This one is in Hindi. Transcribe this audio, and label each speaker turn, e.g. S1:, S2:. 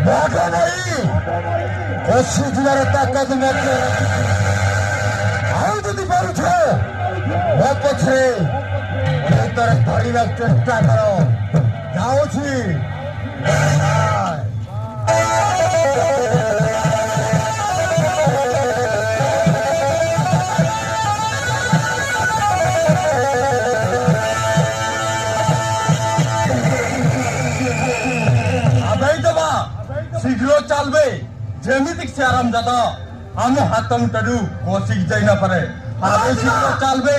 S1: भागो नहीं कोशी जिलार ताकत मध्य आउ जदि पारुछ मो पछरे भीतर धरिबा चेष्टा करो जाउछि शीघ्र चलबे जेमितिक से आराम जाता हम हाथ मुठू कोशिक जाई ना पारे शीघ्र चलबे